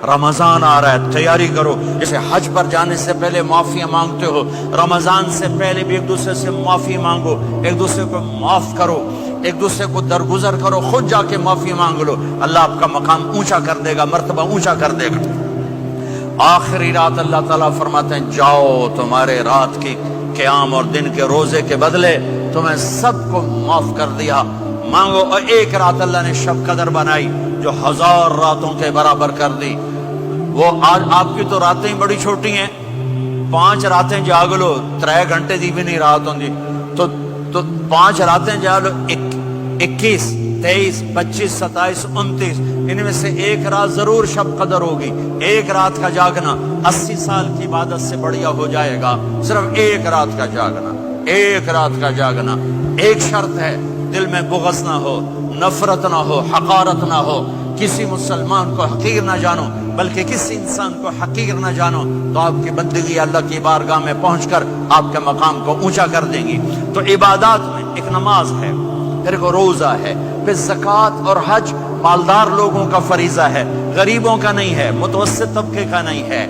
رمضان آ رہا ہے، تیاری کرو. جیسے حج پر جانے سے پہلے معافیاں مانگتے ہو، رمضان سے پہلے بھی ایک دوسرے سے معافی مانگو، ایک دوسرے کو معاف کرو، ایک دوسرے کو درگزر کرو، خود جا کے معافی مانگ لو. اللہ آپ کا مقام اونچا کر دے گا، مرتبہ اونچا کر دے گا. آخری رات اللہ تعالیٰ فرماتے ہیں جاؤ، تمہارے رات کی قیام اور دن کے روزے کے بدلے تمہیں سب کو معاف کر دیا، مانگو. اور ایک رات اللہ نے شب قدر بنائی جو 1000 راتوں کے برابر کر دی. وہ آج آپ کی تو راتیں ہی بڑی چھوٹی ہیں، 5 راتیں جاگ لو، 3 گھنٹے دی بھی نہیں رات ہوندی، تو 5 راتیں جاگ لو، 21 23 25 27 29 ان میں سے ایک رات ضرور شب قدر ہوگی. ایک رات کا جاگنا 80 سال کی عبادت سے بڑھیا ہو جائے گا. صرف ایک رات کا جاگنا، ایک رات کا جاگنا. ایک شرط ہے، دل میں بغض نہ ہو، نفرت نہ ہو، حقارت نہ ہو. کسی مسلمان کو حقیر نہ جانو، بلکہ کسی انسان کو حقیر نہ جانو، تو آپ کی بندگی اللہ کی بارگاہ میں پہنچ کر آپ کے مقام کو اونچا کر دیں گی. تو عبادات میں ایک نماز ہے، پھر ایک روزہ ہے، پھر زکوٰۃ اور حج مالدار لوگوں کا فریضہ ہے، غریبوں کا نہیں ہے، متوسط طبقے کا نہیں ہے.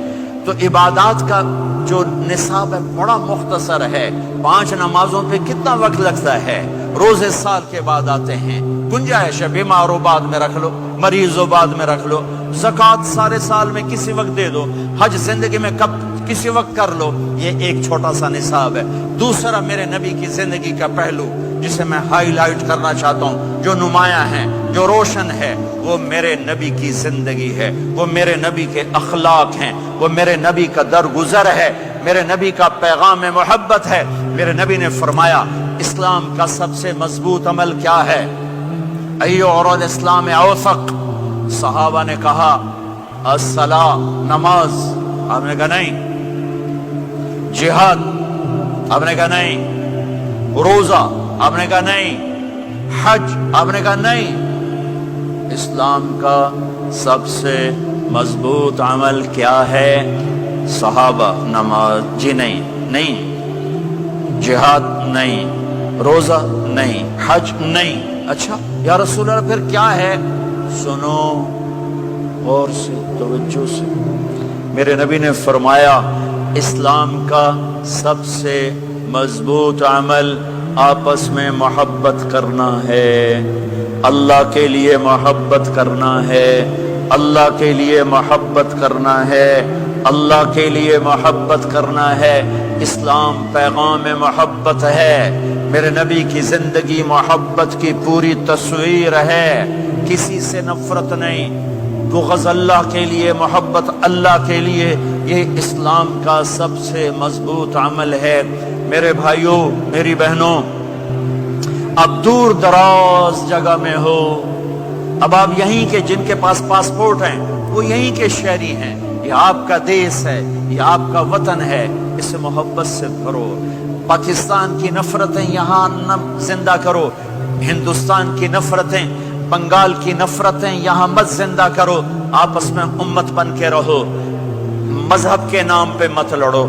تو عبادات کا جو نصاب ہے بڑا مختصر ہے. 5 نمازوں پہ کتنا وقت لگتا ہے؟ روزے سال کے بعد آتے ہیں، گنجائش ہے، بیمار ہو بعد میں رکھ لو، مریض ہو بعد میں رکھ لو. زکوٰۃ سارے سال میں کسی وقت دے دو، حج زندگی میں کب کسی وقت کر لو. یہ ایک چھوٹا سا نصاب ہے. دوسرا میرے نبی کی زندگی کا پہلو جسے میں ہائی لائٹ کرنا چاہتا ہوں، جو نمایاں ہے، جو روشن ہے، وہ میرے نبی کی زندگی ہے، وہ میرے نبی کے اخلاق ہیں، وہ میرے نبی کا درگزر ہے، میرے نبی کا پیغام محبت ہے. میرے نبی نے فرمایا اسلام کا سب سے مضبوط عمل کیا ہے؟ ایو اور الاسلام اوثق. صحابہ نے کہا الصلاۃ، نماز. آپ نے کہا نہیں. جہاد؟ آپ نے کہا نہیں. روزہ؟ آپ نے کہا نہیں. حج؟ آپ نے کہا نہیں. اسلام کا سب سے مضبوط عمل کیا ہے؟ صحابہ نماز. جی نہیں. جہاد نہیں. روزہ نہیں. حج نہیں. اچھا یا رسول اللہ پھر کیا ہے؟ سنو غور سے، توجہ سے. میرے نبی نے فرمایا اسلام کا سب سے مضبوط عمل آپس میں محبت کرنا ہے. اللہ کے لیے محبت کرنا ہے، اللہ کے لیے محبت کرنا ہے، اللہ کے لیے محبت کرنا ہے. اسلام پیغام محبت ہے. میرے نبی کی زندگی محبت کی پوری تصویر ہے. کسی سے نفرت نہیں، بغض اللہ کے لیے، محبت اللہ کے لیے. یہ اسلام کا سب سے مضبوط عمل ہے. میرے بھائیوں، میری بہنوں، اب دور دراز جگہ میں ہو، اب آپ یہیں کے، جن کے پاس پاسپورٹ ہیں وہ یہیں کے شہری ہیں. یہ آپ کا دیس ہے، یہ آپ کا وطن ہے. اسے محبت سے بھرو. پاکستان کی نفرتیں یہاں نہ زندہ کرو، ہندوستان کی نفرتیں، بنگال کی نفرتیں یہاں مت زندہ کرو. آپس میں امت بن کے رہو، مذہب کے نام پہ مت لڑو.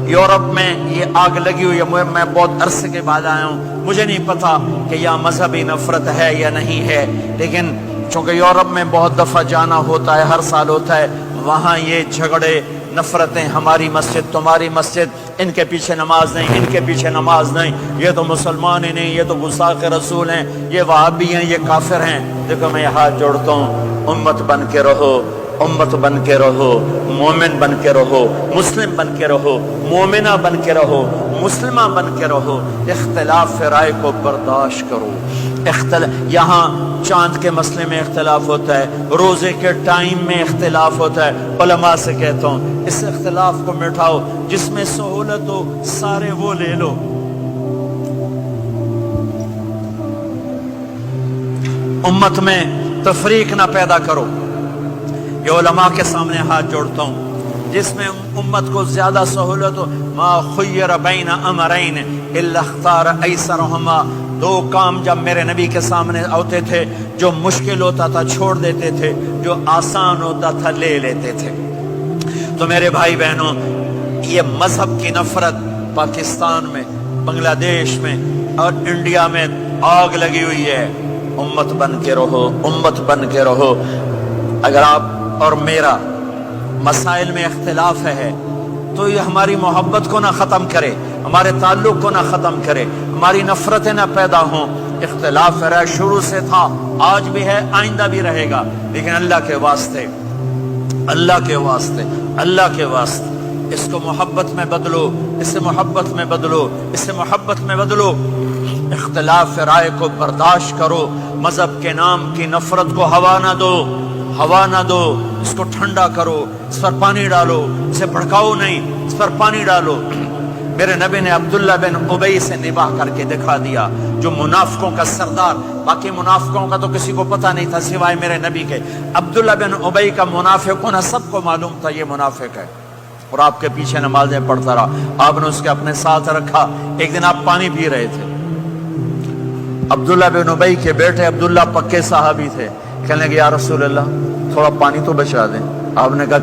یورپ میں یہ آگ لگی ہوئی ہے. میں بہت عرصے کے بعد آیا ہوں، مجھے نہیں پتا کہ یہاں مذہبی نفرت ہے یا نہیں ہے، لیکن چونکہ یورپ میں بہت دفعہ جانا ہوتا ہے، ہر سال ہوتا ہے، وہاں یہ جھگڑے، نفرتیں، ہماری مسجد تمہاری مسجد، ان کے پیچھے نماز نہیں، ان کے پیچھے نماز نہیں، یہ تو مسلمان ہی نہیں، یہ تو گستاخ رسول ہیں، یہ وہابی ہیں، یہ کافر ہیں. دیکھو میں ہاتھ جوڑتا ہوں، امت بن کے رہو، امت بن کے رہو، مومن بن کے رہو، مسلم بن کے رہو، مومنہ بن کے رہو، مسلمہ بن کے رہو. اختلاف رائے کو برداشت کرو. یہاں چاند کے مسئلے میں اختلاف ہوتا ہے، روزے کے ٹائم میں اختلاف ہوتا ہے. علماء سے کہتا ہوں اس اختلاف کو مٹھاؤ، جس میں سہولت ہو سارے وہ لے لو. امت میں تفریق نہ پیدا کرو. یہ علماء کے سامنے ہاتھ جوڑتا ہوں، جس میں امت کو زیادہ سہولت ہو. ما خیر بین امرین الا اختار ایسرہما. 2 کام جب میرے نبی کے سامنے ہوتے تھے، جو مشکل ہوتا تھا چھوڑ دیتے تھے، جو آسان ہوتا تھا لے لیتے تھے. تو میرے بھائی بہنوں، یہ مذہب کی نفرت پاکستان میں، بنگلہ دیش میں اور انڈیا میں آگ لگی ہوئی ہے. امت بن کے رہو، امت بن کے رہو. اگر آپ اور میرا مسائل میں اختلاف ہے تو یہ ہماری محبت کو نہ ختم کرے، ہمارے تعلق کو نہ ختم کرے، ہماری نفرتیں نہ پیدا ہوں۔ اختلاف ہے، شروع سے تھا، آج بھی ہے، آئندہ بھی رہے گا، لیکن اللہ کے واسطے، اللہ کے واسطے، اللہ کے واسطے اس کو محبت میں بدلو، اسے محبت میں بدلو، اسے محبت میں بدلو۔ اختلاف رائے کو برداشت کرو، مذہب کے نام کی نفرت کو ہوا نہ دو، ہوا نہ دو، اس کو ٹھنڈا کرو، اس پر پانی ڈالو، اسے بھڑکاؤ نہیں، اس پر پانی ڈالو۔ میرے نبی نے عبداللہ بن ابی سے نباہ کر کے دکھا دیا، جو منافقوں کا سردار، باقی منافقوں کا تو کسی کو پتہ نہیں تھا سوائے میرے نبی کے، عبداللہ بن ابی کا منافق ہونا سب کو معلوم تھا، یہ منافق ہے، اور آپ کے پیچھے نمازیں پڑھتا رہا۔ آپ نے اس کے اپنے ساتھ رکھا، ایک دن آپ پانی پی رہے تھے، عبداللہ بن ابی کے بیٹے عبداللہ پکے صحابی تھے، کہنے لگے یا رسول اللہ تھوڑا پانی تو بچا دیں۔ آپ نے کہا